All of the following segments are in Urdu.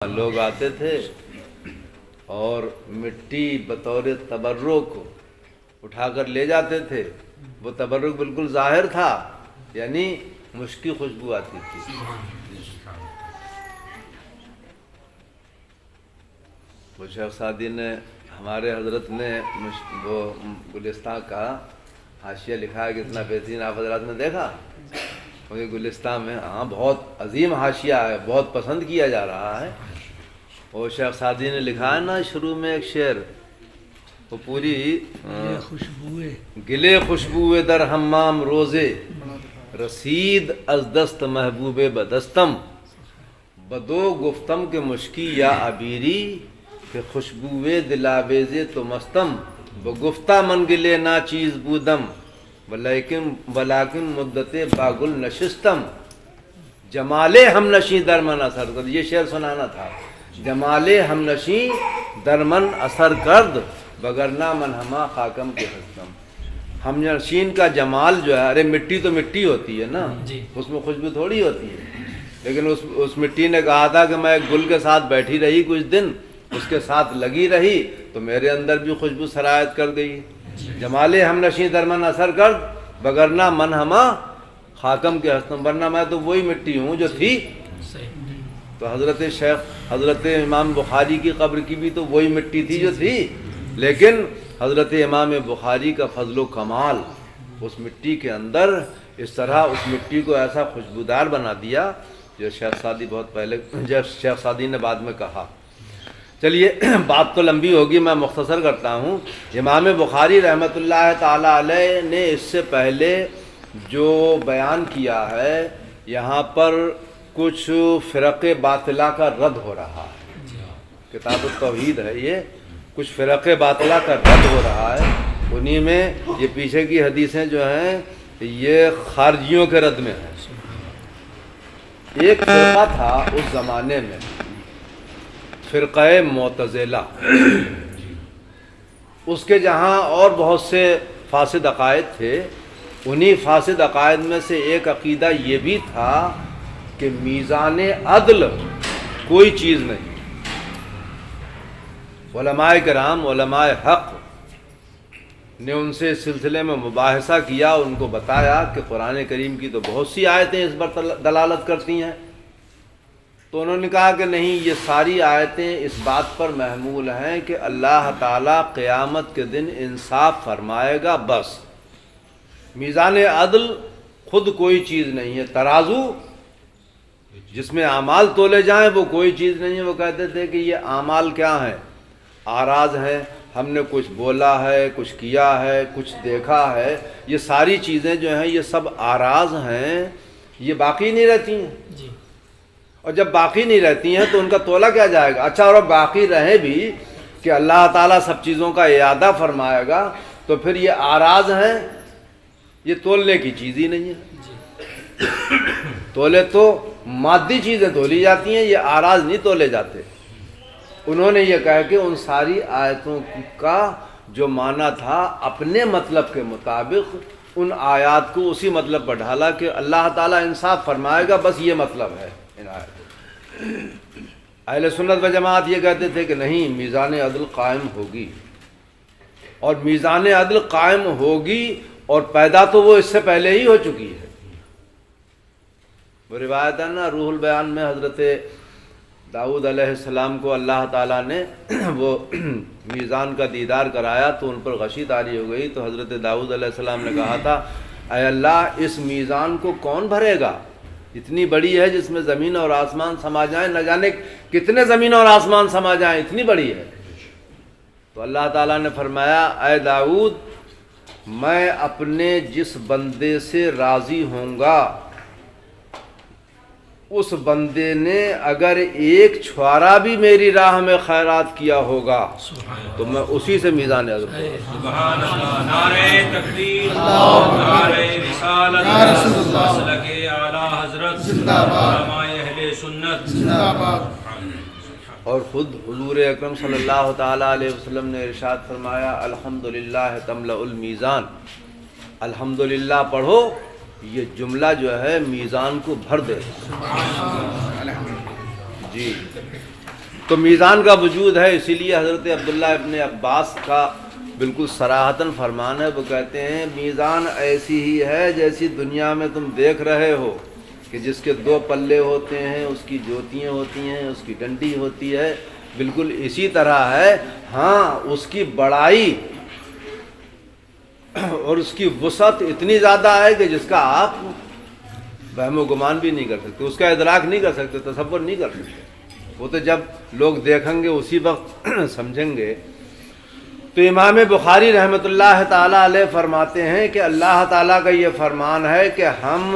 لوگ آتے تھے اور مٹی بطور تبرک اٹھا کر لے جاتے تھے. وہ تبرک بالکل ظاہر تھا، یعنی مشکی خوشبو آتی تھی. وہ شیخ سعدی نے ہمارے حضرت نے وہ گلستان کا حاشیہ لکھا ہے کتنا بہترین. آپ حضرات نے دیکھا مجھے گلستان میں؟ ہاں، بہت عظیم حاشیہ ہے، بہت پسند کیا جا رہا ہے. وہ شیخ سعدی نے لکھا ہے نا شروع میں ایک شعر، وہ پوری گلے خوشبوئے در حمام روزے رسید از دست محبوب بدستم بدو گفتم کے مشکی یا عبیری کہ خوشبوئے دلاویز تو مستم بگفتہ من گلے نا چیز بودم ولیکن مدت باگل نشستم جمال ہم نشیں درمن اثر کرد. یہ شعر سنانا تھا. جمال ہم نشیں درمن اثر کرد بگرنا من ہما خاکم کے ہستم. ہم نشین کا جمال جو ہے، ارے مٹی تو مٹی ہوتی ہے نا، اس میں خوشبو تھوڑی ہوتی ہے. لیکن اس مٹی نے کہا تھا کہ میں ایک گل کے ساتھ بیٹھی رہی کچھ دن، اس کے ساتھ لگی رہی تو میرے اندر بھی خوشبو سرایت کر گئی. جمال ہم نشیں درمن اثر کرد بگرنا من ہما خاکم کے ہستم، ورنہ میں تو وہی مٹی ہوں جو تھی. تو حضرت امام بخاری کی قبر کی بھی تو وہی مٹی تھی جو تھی، لیکن حضرت امام بخاری کا فضل و کمال اس مٹی کے اندر اس طرح اس مٹی کو ایسا خوشبودار بنا دیا جو شیخ سعدی نے بعد میں کہا. چلیے، بات تو لمبی ہوگی، میں مختصر کرتا ہوں. امام بخاری رحمۃ اللہ تعالی علیہ نے اس سے پہلے جو بیان کیا ہے، یہاں پر کچھ فرق باطلہ کا رد ہو رہا ہے. کتاب التوحید ہے یہ، کچھ فرق باطلہ کا رد ہو رہا ہے. انہی میں یہ پیچھے کی حدیثیں جو ہیں یہ خارجیوں کے رد میں ہیں. ایک فرقہ تھا اس زمانے میں، فرقہ معتزلہ. اس کے جہاں اور بہت سے فاسد عقائد تھے. انہی فاسد عقائد میں سے ایک عقیدہ یہ بھی تھا کہ میزان عدل کوئی چیز نہیں. علماء کرام، علماء حق نے ان سے اس سلسلے میں مباحثہ کیا، ان کو بتایا کہ قرآن کریم کی تو بہت سی آیتیں اس پر دلالت کرتی ہیں. تو انہوں نے کہا کہ نہیں، یہ ساری آیتیں اس بات پر محمول ہیں کہ اللہ تعالیٰ قیامت کے دن انصاف فرمائے گا بس. میزان عدل خود کوئی چیز نہیں ہے. ترازو جس میں اعمال تولے جائیں وہ کوئی چیز نہیں ہے. وہ کہتے تھے کہ یہ اعمال کیا ہیں؟ آراز ہیں. ہم نے کچھ بولا ہے، کچھ کیا ہے، کچھ دیکھا ہے. یہ ساری چیزیں جو ہیں یہ سب آراز ہیں، یہ باقی نہیں رہتی ہیں. اور جب باقی نہیں رہتی ہیں تو ان کا تولا کیا جائے گا؟ اچھا، اور باقی رہے بھی کہ اللہ تعالیٰ سب چیزوں کا اعادہ فرمائے گا تو پھر یہ آراز ہیں، یہ تولنے کی چیز ہی نہیں ہے. تولے تو مادی چیزیں تولی جاتی ہیں، یہ آراز نہیں تولے جاتے. انہوں نے یہ کہا کہ ان ساری آیتوں کا جو معنی تھا اپنے مطلب کے مطابق ان آیات کو اسی مطلب پر ڈھالا کہ اللہ تعالیٰ انصاف فرمائے گا، بس یہ مطلب ہے ان آیتوں. اہل سنت و جماعت یہ کہتے تھے کہ نہیں، میزان عدل قائم ہوگی، اور میزان عدل قائم ہوگی اور پیدا تو وہ اس سے پہلے ہی ہو چکی ہے. وہ روایت ہے نا، روح البیان میں حضرت داؤد علیہ السلام کو اللہ تعالیٰ نے وہ میزان کا دیدار کرایا تو ان پر غشی طاری ہو گئی. تو حضرت داؤد علیہ السلام نے کہا تھا، اے اللہ، اس میزان کو کون بھرے گا؟ اتنی بڑی ہے جس میں زمین اور آسمان سما جائیں، نہ جانے کتنے زمین اور آسمان سما جائیں، اتنی بڑی ہے. تو اللہ تعالیٰ نے فرمایا، اے داؤد، میں اپنے جس بندے سے راضی ہوں گا اس بندے نے اگر ایک چھوارا بھی میری راہ میں خیرات کیا ہوگا تو میں اسی سے میزان عدل کروں. سبحان اللہ. نعرہ تکبیر، نعرہ رسالت، مسلک اعلی حضرت، علماء اہل سنت زندہ باد. اور خود حضور اکرم صلی اللہ تعالیٰ علیہ وسلم نے ارشاد فرمایا، الحمدللہ تملأ المیزان. الحمدللہ پڑھو، یہ جملہ جو ہے میزان کو بھر دے. جی تو میزان کا وجود ہے، اسی لیے حضرت عبداللہ ابن عباس کا بالکل صراحتاً فرمان ہے، وہ کہتے ہیں میزان ایسی ہی ہے جیسی دنیا میں تم دیکھ رہے ہو کہ جس کے 2 پلے ہوتے ہیں، اس کی جوتیاں ہوتی ہیں، اس کی ڈنڈی ہوتی ہے، بالکل اسی طرح ہے۔ ہاں اس کی بڑائی اور اس کی وسعت اتنی زیادہ ہے کہ جس کا آپ وہم و گمان بھی نہیں کر سکتے، اس کا ادراک نہیں کر سکتے، تصور نہیں کر سکتے، وہ تو جب لوگ دیکھیں گے اسی وقت سمجھیں گے۔ تو امام بخاری رحمۃ اللہ تعالیٰ علیہ فرماتے ہیں کہ اللہ تعالیٰ کا یہ فرمان ہے کہ ہم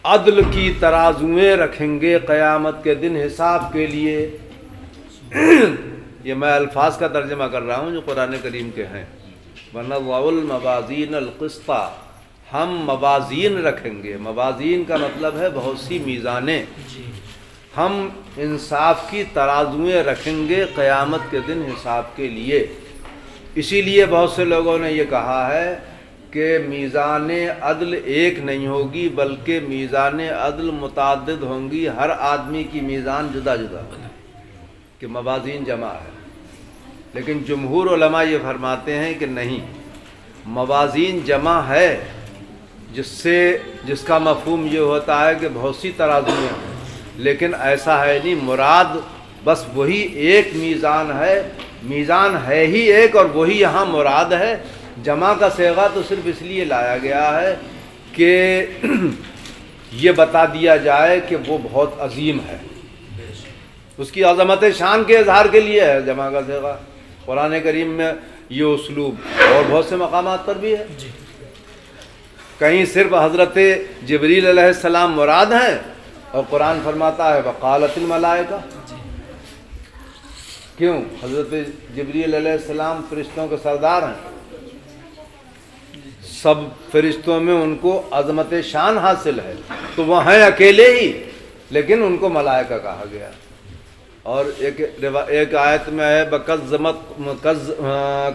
عدل کی ترازویں رکھیں گے قیامت کے دن حساب کے لیے۔ یہ میں الفاظ کا ترجمہ کر رہا ہوں جو قرآن کریم کے ہیں۔ وَنَضَعُ الْمَوَازِينَ الْقِسْطَ، ہم موازین رکھیں گے، موازین کا مطلب ہے بہت سی میزانیں، ہم انصاف کی ترازویں رکھیں گے قیامت کے دن حساب کے لیے۔ اسی لیے بہت سے لوگوں نے یہ کہا ہے کہ میزان عدل ایک نہیں ہوگی بلکہ میزان عدل متعدد ہوں گی، ہر آدمی کی میزان جدا جدا ہوگی، کہ موازین جمع ہے۔ لیکن جمہور علماء یہ فرماتے ہیں کہ نہیں، موازین جمع ہے جس کا مفہوم یہ ہوتا ہے کہ بہت سی ترازویں ہیں، لیکن ایسا ہے نہیں، مراد بس وہی ایک میزان ہے، میزان ہے ہی ایک اور وہی یہاں مراد ہے۔ جمع کا صیغہ تو صرف اس لیے لایا گیا ہے کہ یہ بتا دیا جائے کہ وہ بہت عظیم ہے، اس کی عظمت شان کے اظہار کے لیے ہے جمع کا صیغہ۔ قرآن کریم میں یہ اسلوب اور بہت سے مقامات پر بھی ہے، کہیں صرف حضرت جبریل علیہ السلام مراد ہیں اور قرآن فرماتا ہے وقالت الملائکہ۔ کیوں؟ حضرت جبریل علیہ السلام فرشتوں کے سردار ہیں، سب فرشتوں میں ان کو عظمت شان حاصل ہے، تو وہ ہیں اکیلے ہی، لیکن ان کو ملائکہ کہا گیا۔ اور ایک آیت میں ہے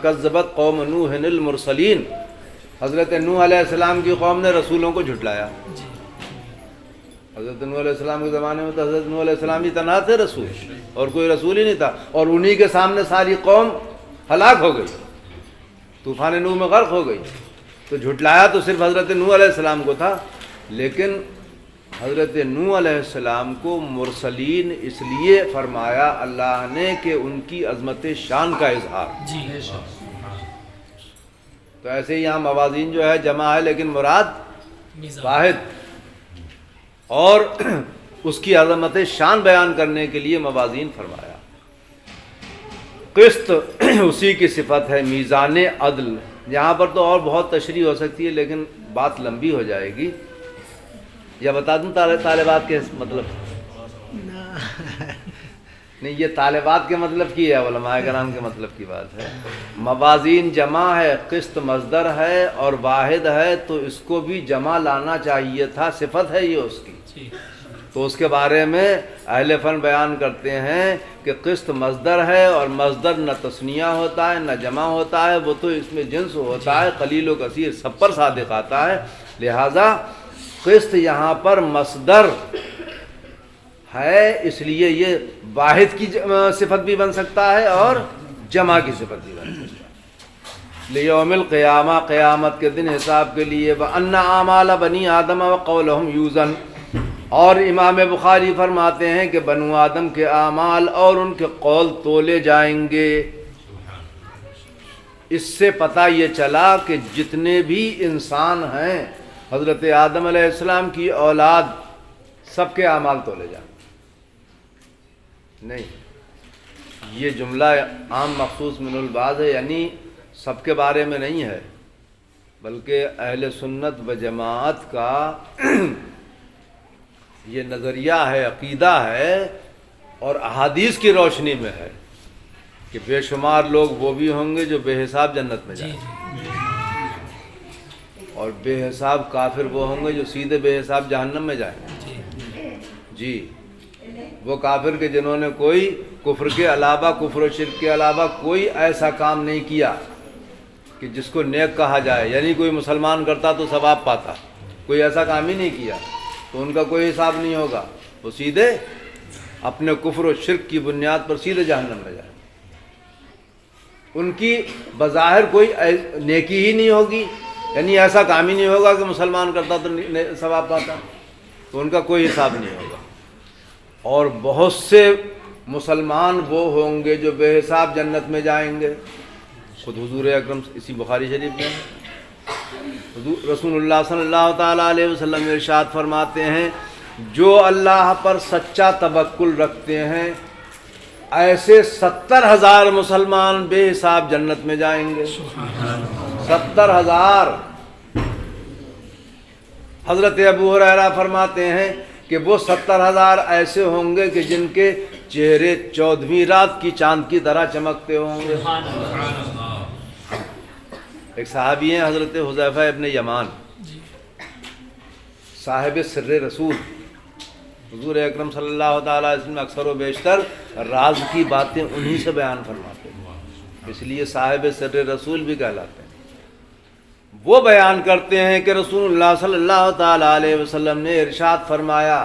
کذبت قوم نوح المرسلین، حضرت نوح علیہ السلام کی قوم نے رسولوں کو جھٹلایا۔ حضرت نوح علیہ السلام کے زمانے میں تو حضرت نوح علیہ السلام ہی تنہا تھے رسول، اور کوئی رسول ہی نہیں تھا، اور انہی کے سامنے ساری قوم ہلاک ہو گئی، طوفان نوح میں غرق ہو گئی۔ تو جھٹلایا تو صرف حضرت نوح علیہ السلام کو تھا، لیکن حضرت نوح علیہ السلام کو مرسلین اس لیے فرمایا اللہ نے کہ ان کی عظمت شان کا اظہار۔ تو ایسے ہی یہاں موازین جو ہے جمع ہے لیکن مراد واحد، اور اس کی عظمت شان بیان کرنے کے لیے موازین فرمایا۔ قسط اسی کی صفت ہے، میزان عدل۔ یہاں پر تو اور بہت تشریح ہو سکتی ہے لیکن بات لمبی ہو جائے گی، یا بتا دوں طالبات کے مطلب؟ نہیں، یہ طالبات کے مطلب کی ہے، علماء کرام کے مطلب کی بات ہے۔ موازین جمع ہے، قسط مصدر ہے اور واحد ہے، تو اس کو بھی جمع لانا چاہیے تھا، صفت ہے یہ اس کی۔ تو اس کے بارے میں اہل فن بیان کرتے ہیں کہ قسط مصدر ہے، اور مصدر نہ تثنیہ ہوتا ہے نہ جمع ہوتا ہے، وہ تو اس میں جنس ہوتا ہے، قلیل و کثیر سب پر صادق آتا ہے، لہذا قسط یہاں پر مصدر ہے، اس لیے یہ واحد کی صفت بھی بن سکتا ہے اور جمع کی صفت بھی بن سکتا ہے۔ لیوم القیامہ، قیامت کے دن حساب کے لیے، وَأَنَّ أَعْمَالَ بَنِي آدَمَ وَقَوْلَهُمْ يُوزَنُ، اور امام بخاری فرماتے ہیں کہ بنو آدم کے اعمال اور ان کے قول تولے جائیں گے۔ اس سے پتہ یہ چلا کہ جتنے بھی انسان ہیں حضرت آدم علیہ السلام کی اولاد، سب کے اعمال تولے جائیں۔ نہیں، یہ جملہ عام مخصوص من البعض ہے، یعنی سب کے بارے میں نہیں ہے، بلکہ اہل سنت و جماعت کا یہ نظریہ ہے، عقیدہ ہے، اور احادیث کی روشنی میں ہے کہ بے شمار لوگ وہ بھی ہوں گے جو بے حساب جنت میں جائیں گے، اور بے حساب کافر وہ ہوں گے جو سیدھے بے حساب جہنم میں جائیں گے۔ جی، وہ کافر کے جنہوں نے کوئی کفر کے علاوہ، کفر و شرک کے علاوہ کوئی ایسا کام نہیں کیا کہ جس کو نیک کہا جائے، یعنی کوئی مسلمان کرتا تو ثواب پاتا، کوئی ایسا کام ہی نہیں کیا، تو ان کا کوئی حساب نہیں ہوگا، وہ سیدھے اپنے کفر و شرک کی بنیاد پر سیدھے جہنم میں جائیں. ان کی بظاہر کوئی نیکی ہی نہیں ہوگی، یعنی ایسا کام ہی نہیں ہوگا کہ مسلمان کرتا تو ثواب پاتا، تو ان کا کوئی حساب نہیں ہوگا. اور بہت سے مسلمان وہ ہوں گے جو بے حساب جنت میں جائیں گے. خود حضور اکرم اسی بخاری شریف میں رسول اللہ صلی اللہ تعالیٰ علیہ وسلم ارشاد فرماتے ہیں جو اللہ پر سچا توکل رکھتے ہیں ایسے 70,000 مسلمان بے حساب جنت میں جائیں گے. 70,000. حضرت ابو ہریرہ فرماتے ہیں کہ وہ 70,000 ایسے ہوں گے کہ جن کے چہرے 14ویں رات کی چاند کی طرح چمکتے ہوں گے. ایک صحابی ہیں حضرت حذیفہ ابن یمان، صاحب سر رسول. حضور اکرم صلی اللہ تعالیٰ علیہ وسلم اکثر و بیشتر راز کی باتیں انہی سے بیان فرماتے ہیں، اس لیے صاحب سر رسول بھی کہلاتے ہیں. وہ بیان کرتے ہیں کہ رسول اللہ صلی اللہ تعالیٰ علیہ وسلم نے ارشاد فرمایا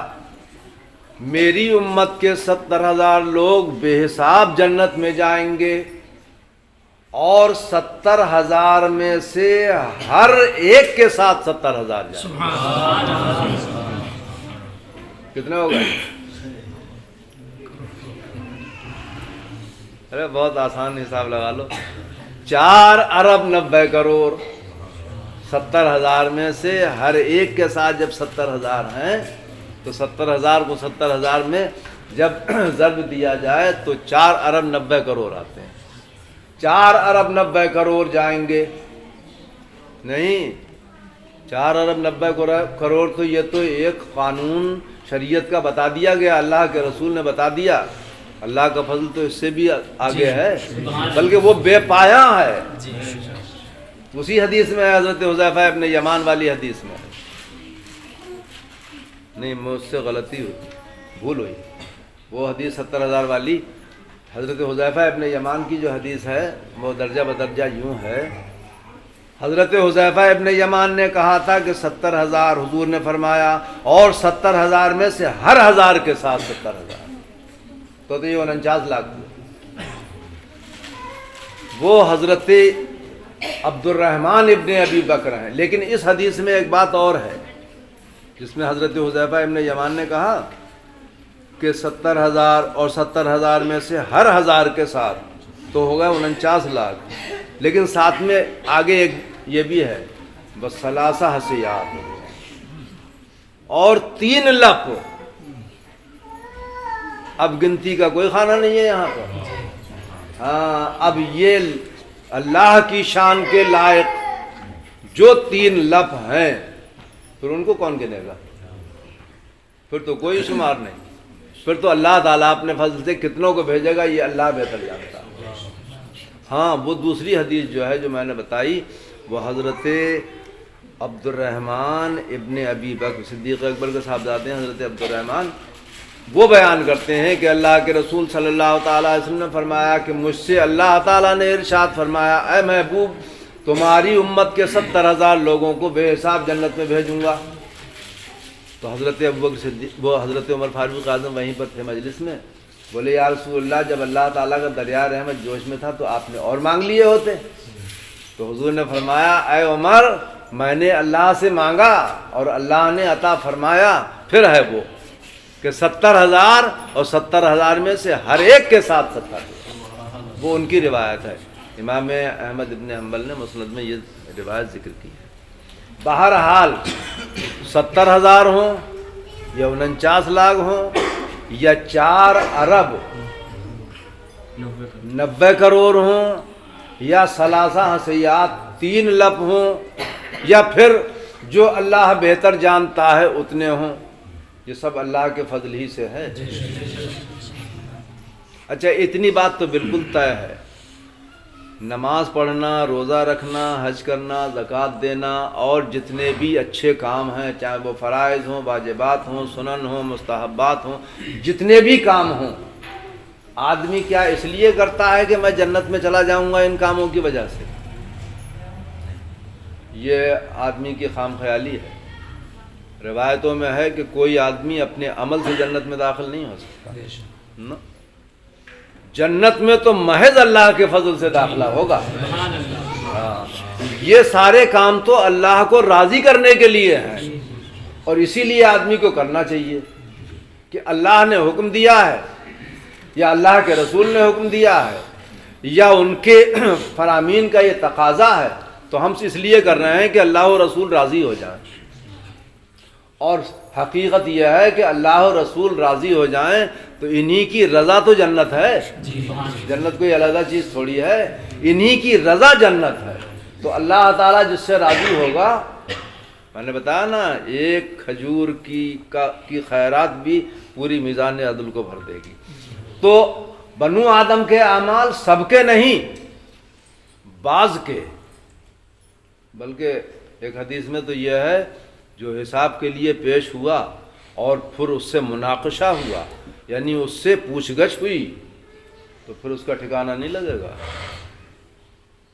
میری امت کے 70,000 لوگ بے حساب جنت میں جائیں گے، اور 70,000 میں سے ہر ایک کے ساتھ 70,000 جائیں گے. کتنے ہو گئے؟ ارے بہت آسان حساب لگا لو، 4 ارب 90 کروڑ. 70,000 میں سے ہر ایک کے ساتھ جب 70,000 ہیں تو 70,000 کو 70,000 میں جب ضرب دیا جائے تو 4 ارب 90 کروڑ آتے ہیں. 4 ارب 90 کروڑ جائیں گے. نہیں، 4 ارب 90 کروڑ تو یہ تو ایک قانون شریعت کا بتا دیا گیا، اللہ کے رسول نے بتا دیا. اللہ کا فضل تو اس سے بھی آگے ہے، بلکہ وہ بے پایہ ہے. اسی حدیث میں ہے، حضرت حذیفہ ابن یمان والی حدیث میں. نہیں، مجھ سے غلطی ہوئی، بھول ہوئی. وہ حدیث 70,000 والی حضرت حذیفہ ابن یمان کی جو حدیث ہے وہ درجہ بدرجہ یوں ہے. حضرت حذیفہ ابن یمان نے کہا تھا کہ 70,000 حضور نے فرمایا، اور 70,000 میں سے ہر 1000 کے ساتھ 70,000 تو یہ 49 لاکھ. وہ حضرت عبد الرحمن ابن ابی بکر ہیں. لیکن اس حدیث میں ایک بات اور ہے جس میں حضرت حذیفہ ابن یمان نے کہا کہ 70,000 اور 70,000 میں سے ہر 1000 کے ساتھ تو ہو گئے 49 لاکھ. لیکن ساتھ میں آگے ایک یہ بھی ہے بس ثلاثہ حسیات، اور 3 لپ. اب گنتی کا کوئی خانہ نہیں ہے یہاں پر. ہاں، اب یہ اللہ کی شان کے لائق جو 3 لپ ہیں پھر ان کو کون گنے گا؟ پھر تو کوئی شمار نہیں. پھر تو اللہ تعالیٰ اپنے فضل سے کتنوں کو بھیجے گا یہ اللہ بہتر جانتا ہے. ہاں، وہ دوسری حدیث جو ہے جو میں نے بتائی وہ حضرت عبد الرحمن ابن ابی بکر صدیق اکبر کے صاحبزادے ہیں حضرت عبد الرحمن. وہ بیان کرتے ہیں کہ اللہ کے رسول صلی اللہ تعالیٰ علیہ وسلم نے فرمایا کہ مجھ سے اللہ تعالیٰ نے ارشاد فرمایا اے محبوب تمہاری امت کے 70,000 لوگوں کو بے حساب جنت میں بھیجوں گا. تو حضرت ابوبکر صدیق وہ حضرت عمر فاروق اعظم وہیں پر تھے مجلس میں. بولے یا رسول اللہ جب اللہ تعالیٰ کا دریا رحمت جوش میں تھا تو آپ نے اور مانگ لیے ہوتے. تو حضور نے فرمایا اے عمر میں نے اللہ سے مانگا اور اللہ نے عطا فرمایا. پھر ہے وہ کہ 70,000 اور 70,000 میں سے ہر ایک کے ساتھ 70,000. وہ ان کی روایت ہے. امام احمد ابن حنبل نے مسند میں یہ روایت ذکر کی ہے. بہرحال 70,000 ہوں یا 49 لاکھ ہوں یا 4 ارب 90 کروڑ ہوں یا ثلاثہ حسیات 3 لپ ہوں یا پھر جو اللہ بہتر جانتا ہے اتنے ہوں، یہ سب اللہ کے فضل ہی سے ہے. اچھا، اتنی بات تو بالکل طے ہے. نماز پڑھنا، روزہ رکھنا، حج کرنا، زکوٰۃ دینا اور جتنے بھی اچھے کام ہیں چاہے وہ فرائض ہوں، واجبات ہوں، سنن ہوں، مستحبات ہوں، جتنے بھی کام ہوں، آدمی کیا اس لیے کرتا ہے کہ میں جنت میں چلا جاؤں گا ان کاموں کی وجہ سے؟ یہ آدمی کی خام خیالی ہے. روایتوں میں ہے کہ کوئی آدمی اپنے عمل سے جنت میں داخل نہیں ہو سکتا نا، جنت میں تو محض اللہ کے فضل سے داخلہ ہوگا۔ ہاں، یہ سارے کام تو اللہ کو راضی کرنے کے لیے ہیں، اور اسی لیے آدمی کو کرنا چاہیے کہ اللہ نے حکم دیا ہے یا اللہ کے رسول نے حکم دیا ہے یا ان کے فرامین کا یہ تقاضا ہے، تو ہم اس لیے کر رہے ہیں کہ اللہ و رسول راضی ہو جائیں۔ اور حقیقت یہ ہے کہ اللہ و رسول راضی ہو جائیں تو انہی کی رضا تو جنت ہے، جنت کوئی علیحدہ چیز تھوڑی ہے، انہی کی رضا جنت ہے۔ تو اللہ تعالیٰ جس سے راضی ہوگا، میں نے بتایا نا، ایک کھجور کی خیرات بھی پوری میزان عدل کو بھر دے گی۔ تو بنو آدم کے اعمال سب کے نہیں، بعض کے، بلکہ ایک حدیث میں تو یہ ہے جو حساب کے لیے پیش ہوا اور پھر اس سے مناقشہ ہوا، یعنی اس سے پوچھ گچھ ہوئی، تو پھر اس کا ٹھکانہ نہیں لگے گا۔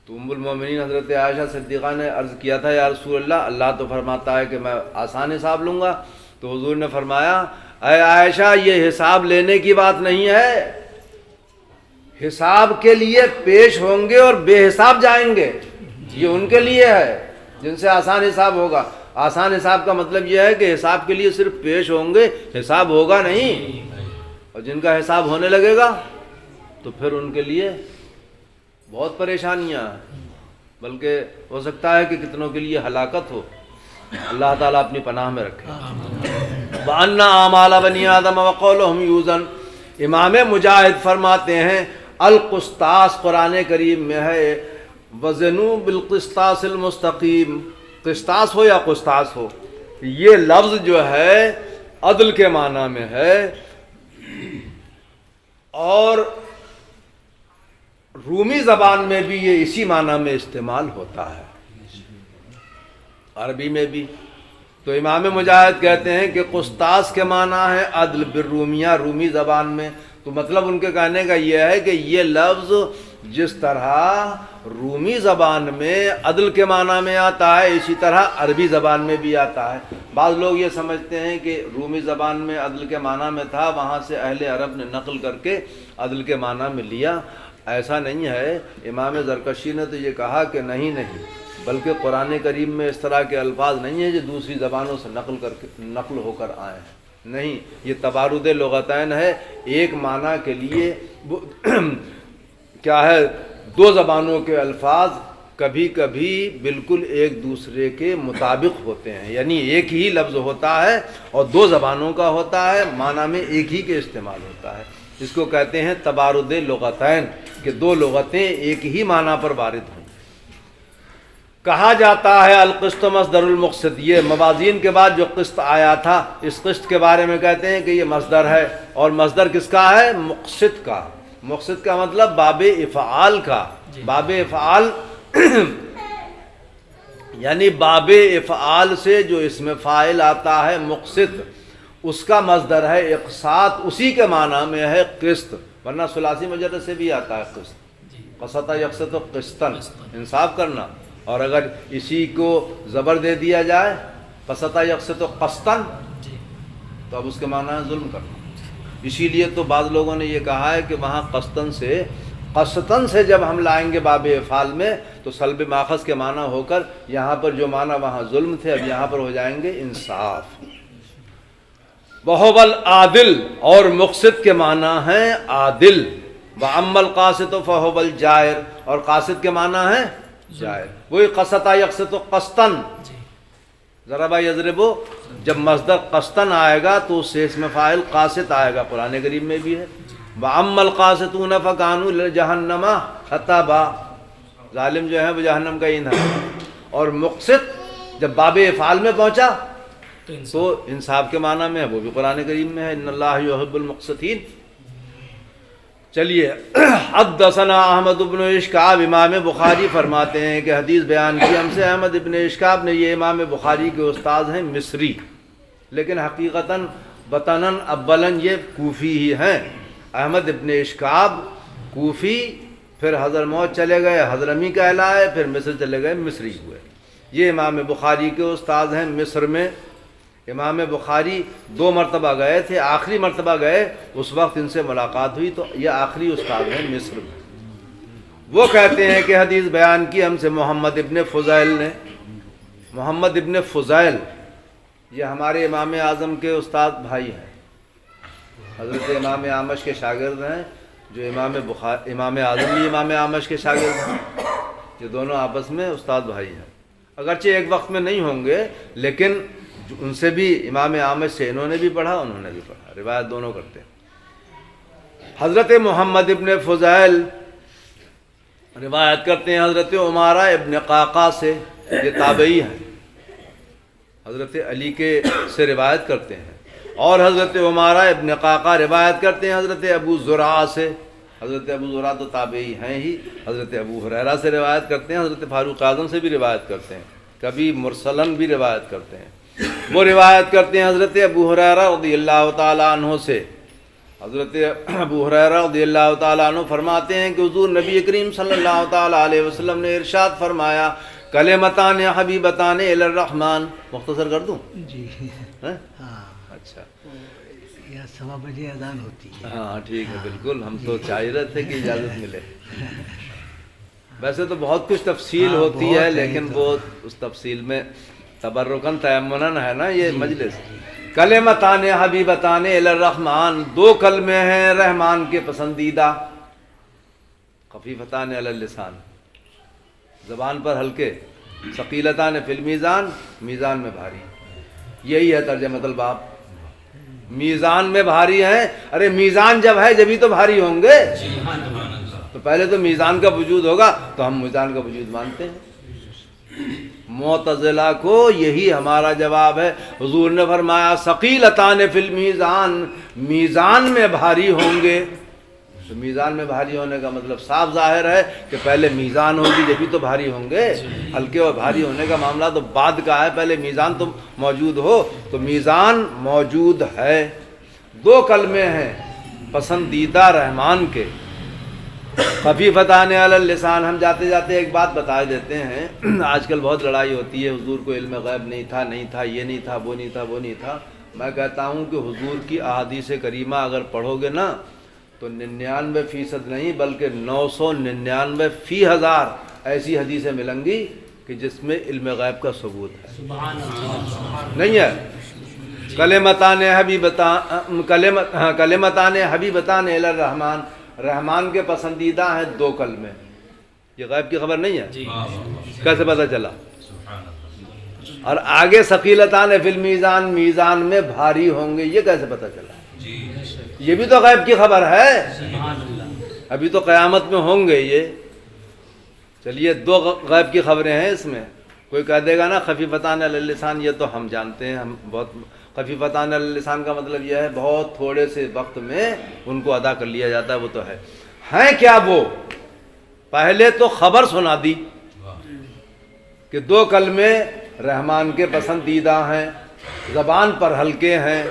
تو ام المومنین حضرت عائشہ صدیقہ نے عرض کیا تھا، یا رسول اللہ، اللہ تو فرماتا ہے کہ میں آسان حساب لوں گا، تو حضور نے فرمایا، اے عائشہ، یہ حساب لینے کی بات نہیں ہے، حساب کے لیے پیش ہوں گے اور بے حساب جائیں گے، یہ ان کے لیے ہے جن سے آسان حساب ہوگا۔ آسان حساب کا مطلب یہ ہے کہ حساب کے لیے صرف پیش ہوں گے، حساب ہوگا نہیں، اور جن کا حساب ہونے لگے گا تو پھر ان کے لیے بہت پریشانیاں ہیں، بلکہ ہو سکتا ہے کہ کتنوں کے لیے ہلاکت ہو۔ اللہ تعالیٰ اپنی پناہ میں رکھے۔ وَأَنَّ أَعْمَالَ بَنِي آدَمَ وَقَوْلُهُمْ يُوزَنُ۔ امام مجاہد فرماتے ہیں القسطاس قرآن کریم میں ہے، وزنوا بالقسطاس المستقیم، قسطاس ہو یا قسطاس ہو، یہ لفظ جو ہے عدل کے معنی میں ہے، اور رومی زبان میں بھی یہ اسی معنی میں استعمال ہوتا ہے، عربی میں بھی۔ تو امام مجاہد کہتے ہیں کہ قسطاس کے معنی ہے عدل بالرومیہ، رومی زبان میں۔ تو مطلب ان کے کہنے کا یہ ہے کہ یہ لفظ جس طرح رومی زبان میں عدل کے معنی میں آتا ہے، اسی طرح عربی زبان میں بھی آتا ہے۔ بعض لوگ یہ سمجھتے ہیں کہ رومی زبان میں عدل کے معنی میں تھا، وہاں سے اہل عرب نے نقل کر کے عدل کے معنی میں لیا، ایسا نہیں ہے۔ امام زرکشی نے تو یہ کہا کہ نہیں، بلکہ قرآن کریم میں اس طرح کے الفاظ نہیں ہیں جو دوسری زبانوں سے نقل ہو کر آئے ہیں، نہیں، یہ تبارد لغتین ہے، ایک معنی کے لیے کیا ہے، دو زبانوں کے الفاظ کبھی کبھی بالکل ایک دوسرے کے مطابق ہوتے ہیں، یعنی ایک ہی لفظ ہوتا ہے اور دو زبانوں کا ہوتا ہے، معنی میں ایک ہی کے استعمال ہوتا ہے، اس کو کہتے ہیں تبارد لغتین، کہ دو لغتیں ایک ہی معنی پر وارد ہوں۔ کہا جاتا ہے القسط مصدر المقسط، یہ موازین کے بعد جو قسط آیا تھا، اس قسط کے بارے میں کہتے ہیں کہ یہ مصدر ہے، اور مصدر کس کا ہے؟ مقسط کا۔ مقسط کا مطلب باب افعال کا، باب افعال یعنی باب افعال سے جو اسم فاعل آتا ہے مقسط، اس کا مصدر ہے اقساط، اسی کے معنی میں ہے قسط، ورنہ ثلاثی مجرد سے بھی آتا ہے قسط، قسط یقسط قسطن، انصاف کرنا، اور اگر اسی کو زبر دے دیا جائے قسط یقسط قسطن، تو اب اس کے معنی ہے ظلم کرنا۔ اسی لیے تو بعض لوگوں نے یہ کہا ہے کہ وہاں قسطن سے جب ہم لائیں گے باب افعال میں تو سلب ماخذ کے معنی ہو کر یہاں پر جو معنی وہاں ظلم تھے اب یہاں پر ہو جائیں گے انصاف۔ وَهُوَ الْعَادِلُ، اور مقسط کے معنی ہیں عادل۔ وَأَمَّا الْقَاسِطُ فَهُوَ الْجَائِرُ، اور قاسط کے معنی ہیں جائر، وہی قسط یقسط قسطن، ضرب یضرب، جب مصدر قسطن آئے گا تو اس سے اسم فاعل قاسط آئے گا، قرآن کریم میں بھی ہے۔ وَأَمَّا الْقَاسِطُونَ فَكَانُوا لِجَهَنَّمَ حَطَبًا، ظالم جو ہیں وہ جہنم کا ایندھن ہے۔ اور مقسط جب باب افعال میں پہنچا تو انصاف کے معنی میں ہے، وہ بھی قرآن کریم میں ہے، ان اللہ یحب المقسطین۔ چلیے، حدثنا احمد بن اشکاب، امام بخاری فرماتے ہیں کہ حدیث بیان کی ہم سے احمد بن اشکاب نے، یہ امام بخاری کے استاد ہیں، مصری، لیکن حقیقتاً بطناً ابلاً یہ کوفی ہی ہیں۔ احمد بن اشکاب کوفی، پھر حضرموت چلے گئے، حضرمی کہلائے، پھر مصر چلے گئے، مصری ہوئے۔ یہ امام بخاری کے استاد ہیں مصر میں۔ امام بخاری 2 مرتبہ گئے تھے، آخری مرتبہ گئے اس وقت ان سے ملاقات ہوئی، تو یہ آخری استاد ہیں مصر میں۔ وہ کہتے ہیں کہ حدیث بیان کی ہم سے محمد ابن فضیل نے۔ محمد ابن فضیل یہ ہمارے امام اعظم کے استاد بھائی ہیں، حضرت امام اعمش کے شاگرد ہیں، جو امام اعظم بھی امام اعمش کے شاگرد ہیں، یہ دونوں آپس میں استاد بھائی ہیں، اگرچہ ایک وقت میں نہیں ہوں گے، لیکن ان سے بھی امام اعمش سے انہوں نے بھی پڑھا، انہوں نے بھی پڑھا، روایت دونوں کرتے ہیں۔ حضرت محمد ابن فضیل روایت کرتے ہیں حضرت عمارہ ابن قعقاع سے، یہ تابعی ہیں، حضرت علی کے سے روایت کرتے ہیں، اور حضرت عمارہ ابن قعقاع روایت کرتے ہیں حضرت ابو زرعہ سے، حضرت ابو زرعہ تو تابعی ہیں ہی، حضرت ابو ہریرہ سے روایت کرتے ہیں، حضرت فاروق اعظم سے بھی روایت کرتے ہیں، کبھی مرسلن بھی روایت کرتے ہیں۔ وہ روایت کرتے ہیں حضرت ابو ہریرہ رضی اللہ تعالیٰ عنہ سے، حضرت ابو ہریرہ رضی اللہ تعالیٰ عنہ فرماتے ہیں کہ حضور نبی کریم صلی اللہ تعالیٰ علیہ وسلم نے ارشاد فرمایا، کلمتان حبیبتان الی الرحمن۔ مختصر کر دوں؟ جی ہاں اچھا، یا 1:15 بجے اذان ہوتی ہے۔ ہاں ٹھیک ہے، بالکل، ہم تو چاہ رہے تھے کہ اجازت ملے۔ ویسے تو بہت کچھ تفصیل ہوتی ہے، لیکن وہ اس تفصیل میں تبرکن تیمنن ہے نا یہ مجلس۔ کلمتان حبیبتان الی الرحمن، 2 کلمے ہیں رحمان کے پسندیدہ، خفیفتان علی اللسان، زبان پر ہلکے، ثقیلتان فی المیزان، میزان میں بھاری۔ یہی ہے ترجمۃ الباب، میزان میں بھاری ہیں۔ ارے میزان جب ہے جبھی تو بھاری ہوں گے، تو پہلے تو میزان کا وجود ہوگا، تو ہم میزان کا وجود مانتے ہیں۔ معتزلہ کو یہی ہمارا جواب ہے، حضور نے فرمایا ثقیلتان فی المیزان، میزان میں بھاری ہوں گے، تو میزان میں بھاری ہونے کا مطلب صاف ظاہر ہے کہ پہلے میزان ہوگی جبھی تو بھاری ہوں گے، ہلکے اور بھاری ہونے کا معاملہ تو بعد کا ہے، پہلے میزان تو موجود ہو، تو میزان موجود ہے۔ 2 کلمے ہیں پسندیدہ رحمان کے، خفیفتان علی اللسان۔ ہم جاتے جاتے ایک بات بتا دیتے ہیں، آج کل بہت لڑائی ہوتی ہے، حضور کو علم غیب نہیں تھا، یہ نہیں تھا، وہ نہیں تھا، وہ نہیں تھا۔ میں کہتا ہوں کہ حضور کی احادیث کریمہ اگر پڑھو گے نا تو 99% نہیں بلکہ 999 فی ہزار ایسی حدیثیں ملیں گی کہ جس میں علم غیب کا ثبوت ہے، نہیں ہے؟ کلمتان حبیبتان الی الرحمن، رحمان کے پسندیدہ ہیں 2 کلمے، یہ غیب کی خبر نہیں ہے؟ کیسے پتہ چلا؟ اور آگے ثقیلتان فی المیزان، میزان میں بھاری ہوں گے، یہ کیسے پتہ چلا؟ یہ بھی تو غیب کی خبر ہے، ابھی تو قیامت میں ہوں گے یہ۔ چلیے 2 غیب کی خبریں ہیں اس میں۔ کوئی کہہ دے گا نا خفیفتان علی اللسان، یہ تو ہم جانتے ہیں، ہم بہت خفیفتان علی اللسان کا مطلب یہ ہے بہت تھوڑے سے وقت میں ان کو ادا کر لیا جاتا ہے، وہ تو ہے۔ ہیں کیا وہ؟ پہلے تو خبر سنا دی کہ 2 کلمے رحمان کے پسندیدہ ہیں، زبان پر ہلکے ہیں،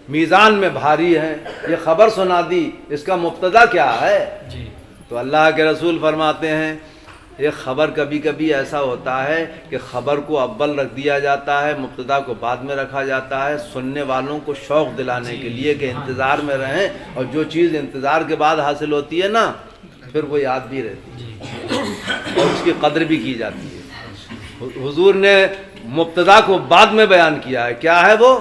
میزان میں بھاری ہیں، یہ خبر سنا دی، اس کا مبتدا کیا ہے؟ تو اللہ کے رسول فرماتے ہیں یہ خبر کبھی کبھی ایسا ہوتا ہے کہ خبر کو اول رکھ دیا جاتا ہے، مبتدا کو بعد میں رکھا جاتا ہے، سننے والوں کو شوق دلانے کے لیے کہ انتظار میں رہیں، اور جو چیز انتظار کے بعد حاصل ہوتی ہے نا پھر وہ یاد بھی رہتی ہے اور اس کی قدر بھی کی جاتی ہے۔ حضور نے مبتدا کو بعد میں بیان کیا ہے، کیا ہے وہ؟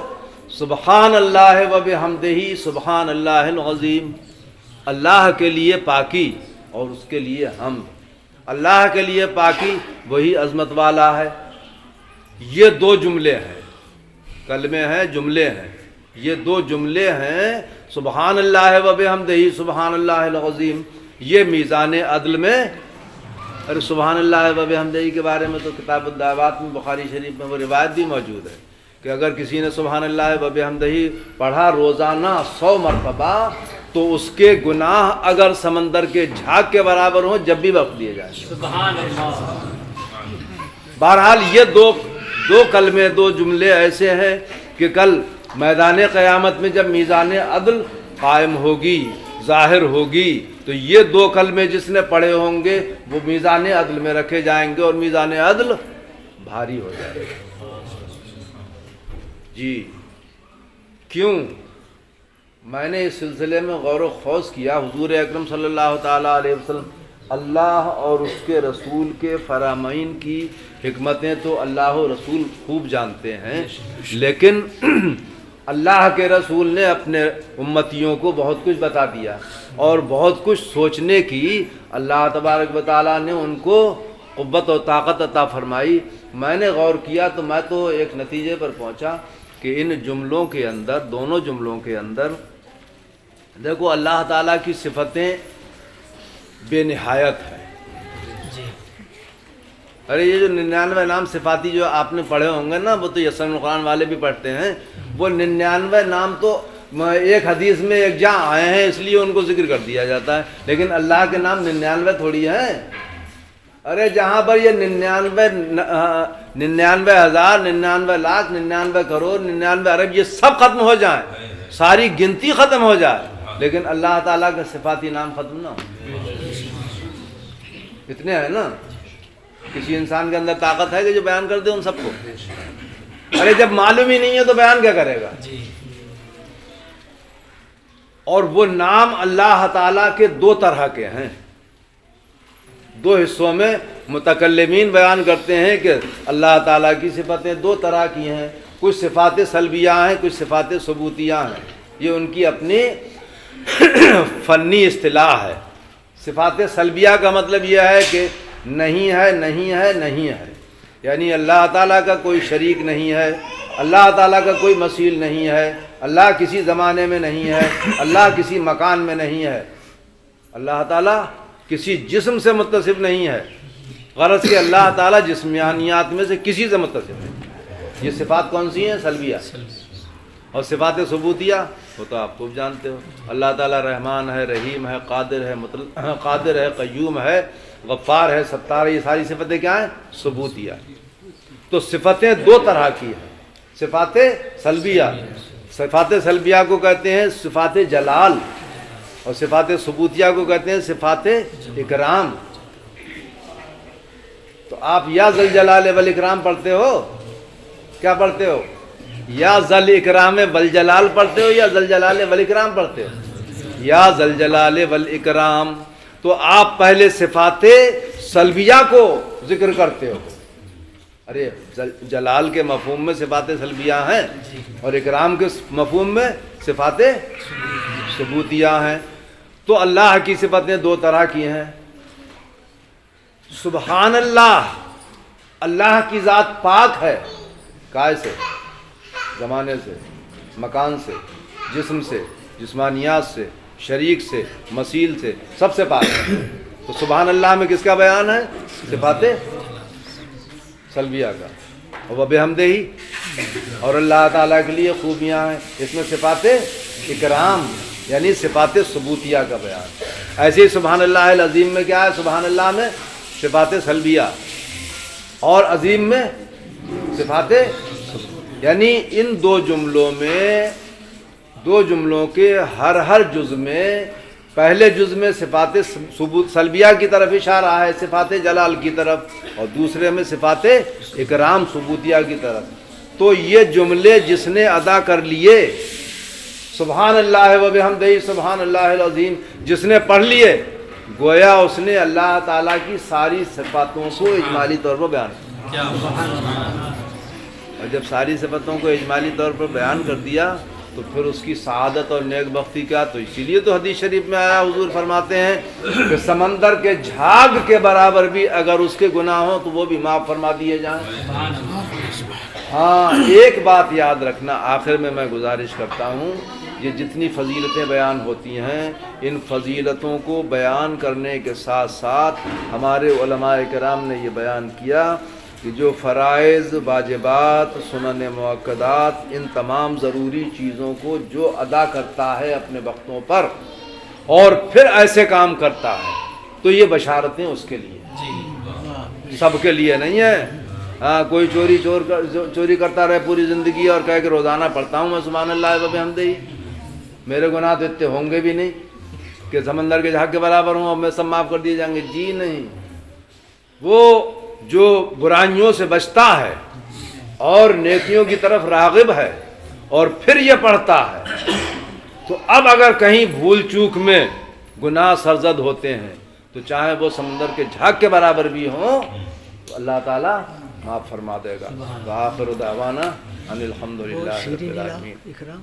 سبحان اللہ و بحمدہ سبحان اللہ العظیم، اللہ کے لیے پاکی اور اس کے لیے حمد، اللہ کے لیے پاکی وہی عظمت والا ہے۔ یہ 2 جملے ہیں، کلمے ہیں، جملے ہیں، یہ 2 جملے ہیں، سبحان اللہ و بحمدہ سبحان اللہ العظیم، یہ میزان عدل میں۔ ارے سبحان اللہ و بحمدہ کے بارے میں تو کتاب الدعوات میں بخاری شریف میں وہ روایت بھی موجود ہے کہ اگر کسی نے سبحان اللہ و بحمدہ پڑھا روزانہ 100 مرتبہ تو اس کے گناہ اگر سمندر کے جھاگ کے برابر ہوں جب بھی بخش دیے جائیں۔ سبحان اللہ۔ بہرحال یہ 2 کلمے 2 جملے ایسے ہیں کہ کل میدان قیامت میں جب میزان عدل قائم ہوگی، ظاہر ہوگی، تو یہ 2 کلمے جس نے پڑھے ہوں گے وہ میزان عدل میں رکھے جائیں گے اور میزان عدل بھاری ہو جائے گا۔ جی کیوں؟ میں نے اس سلسلے میں غور و خوض کیا. حضور اکرم صلی اللہ تعالیٰ علیہ وسلم اللہ اور اس کے رسول کے فرامین کی حکمتیں تو اللہ و رسول خوب جانتے ہیں، لیکن اللہ کے رسول نے اپنے امتیوں کو بہت کچھ بتا دیا اور بہت کچھ سوچنے کی اللہ تبارک و تعالیٰ نے ان کو قوت و طاقت عطا فرمائی. میں نے غور کیا تو میں تو ایک نتیجے پر پہنچا کہ ان جملوں کے اندر، دونوں جملوں کے اندر دیکھو اللہ تعالیٰ کی صفتیں بے نہایت ہیں. ارے یہ جو 99 نام صفاتی جو آپ نے پڑھے ہوں گے نا، وہ تو یسن القرآن والے بھی پڑھتے ہیں، وہ 99 نام تو ایک حدیث میں ایک جہاں آئے ہیں اس لیے ان کو ذکر کر دیا جاتا ہے، لیکن اللہ کے نام 99 تھوڑی ہیں. ارے جہاں پر یہ 99,000 99 لاکھ 99 کروڑ 99 ارب یہ سب ختم ہو جائیں، ساری گنتی ختم ہو جائے، لیکن اللہ تعالیٰ کا صفاتی نام ختم نہ ہو. اتنے ہیں نا. کسی انسان کے اندر طاقت ہے کہ جو بیان کر دے ان سب کو؟ ارے جب معلوم ہی نہیں ہے تو بیان کیا کرے گا؟ اور وہ نام اللہ تعالیٰ کے دو طرح کے ہیں، دو حصوں میں متکلمین بیان کرتے ہیں کہ اللہ تعالیٰ کی صفتیں دو طرح کی ہیں. کچھ صفات سلبیہ ہیں، کچھ صفات ثبوتیہ ہیں. یہ ان کی اپنی فنی اصطلاح ہے. صفات سلبیہ کا مطلب یہ ہے کہ نہیں ہے نہیں ہے نہیں ہے، یعنی اللہ تعالیٰ کا کوئی شریک نہیں ہے، اللہ تعالیٰ کا کوئی مثیل نہیں ہے، اللہ کسی زمانے میں نہیں ہے، اللہ کسی مکان میں نہیں ہے، اللہ تعالیٰ کسی جسم سے متصف نہیں ہے. غرض کہ اللہ تعالیٰ جسمانیات میں سے کسی سے متصف ہے. یہ صفات کون سی ہیں؟ سلبیہ. اور صفات ثبوتیہ وہ تو آپ خوب جانتے ہو. اللہ تعالیٰ رحمان ہے، رحیم ہے، قادر ہے، قیوم ہے، غفار ہے، ستار ہے. یہ ساری صفتیں کیا ہیں؟ ثبوتیہ. تو صفتیں دو طرح کی ہیں. صفات سلبیہ، صفات سلبیہ کو کہتے ہیں صفات جلال، اور صفات ثبوتیہ کو کہتے ہیں صفات اکرام. تو آپ یا ذل جلال والاکرام پڑھتے ہو؟ کیا پڑھتے ہو؟ یا ذل اکرام والجلال پڑھتے ہو یا ذل جلال والاکرام پڑھتے ہو؟ یا ذل جلال والاکرام. تو آپ پہلے صفات سلبیہ کو ذکر کرتے ہو. ارے جلال کے مفہوم میں صفات سلبیہ ہیں اور اکرام کے مفہوم میں صفات ثبوتیہ ہیں. تو اللہ کی صفتیں دو طرح کی ہیں. سبحان اللہ، اللہ کی ذات پاک ہے. کائے سے؟ زمانے سے، مکان سے، جسم سے، جسمانیات سے، شریک سے، مثیل سے، سب سے پاک ہے. تو سبحان اللہ میں کس کا بیان ہے؟ صفات سلبیہ کا. اور بحمدہ، اور اللہ تعالیٰ کے لیے خوبیاں ہیں، اس میں صفات اکرام یعنی صفات ثبوتیہ کا بیان. ایسے ہی سبحان اللہ العظیم میں کیا ہے؟ سبحان اللہ میں صفات سلبیہ اور عظیم میں صفات، یعنی ان دو جملوں میں، دو جملوں کے ہر جز میں، پہلے جز میں صفات سلبیہ کی طرف اشارہ ہے، صفات جلال کی طرف، اور دوسرے میں صفات اکرام ثبوتیہ کی طرف. تو یہ جملے جس نے ادا کر لیے، سبحان اللہ و بحمدہ سبحان اللہ العظیم، جس نے پڑھ لیے، گویا اس نے اللہ تعالیٰ کی ساری صفاتوں کو اجمالی طور پر بیان کیا. اور جب ساری صفتوں کو اجمالی طور پر بیان کر دیا تو پھر اس کی سعادت اور نیک بختی کیا. تو اسی لیے تو حدیث شریف میں آیا، حضور فرماتے ہیں کہ سمندر کے جھاگ کے برابر بھی اگر اس کے گناہ ہوں تو وہ بھی معاف فرما دیے جائیں. ہاں ایک بات یاد رکھنا، آخر میں گزارش کرتا ہوں، یہ جتنی فضیلتیں بیان ہوتی ہیں، ان فضیلتوں کو بیان کرنے کے ساتھ ساتھ ہمارے علماء کرام نے یہ بیان کیا کہ جو فرائض، واجبات، سنن مؤکدات، ان تمام ضروری چیزوں کو جو ادا کرتا ہے اپنے وقتوں پر اور پھر ایسے کام کرتا ہے تو یہ بشارتیں اس کے لیے، سب کے لیے نہیں ہے. ہاں کوئی چوری کرتا رہے پوری زندگی اور کہے کہ روزانہ پڑھتا ہوں میں سبحان اللہ و بحمدہ، میرے گناہ تو اتنے ہوں گے بھی نہیں کہ سمندر کے جھاگ کے برابر ہوں اور میں سب معاف کر دیے جائیں گے. جی نہیں. وہ جو برائیوں سے بچتا ہے اور نیکیوں کی طرف راغب ہے اور پھر یہ پڑھتا ہے، تو اب اگر کہیں بھول چوک میں گناہ سرزد ہوتے ہیں تو چاہے وہ سمندر کے جھاگ کے برابر بھی ہوں تو اللہ تعالیٰ معاف فرما دے گا۔ وآخر دعوانا ان الحمد للہ رب العالمین۔ اکرام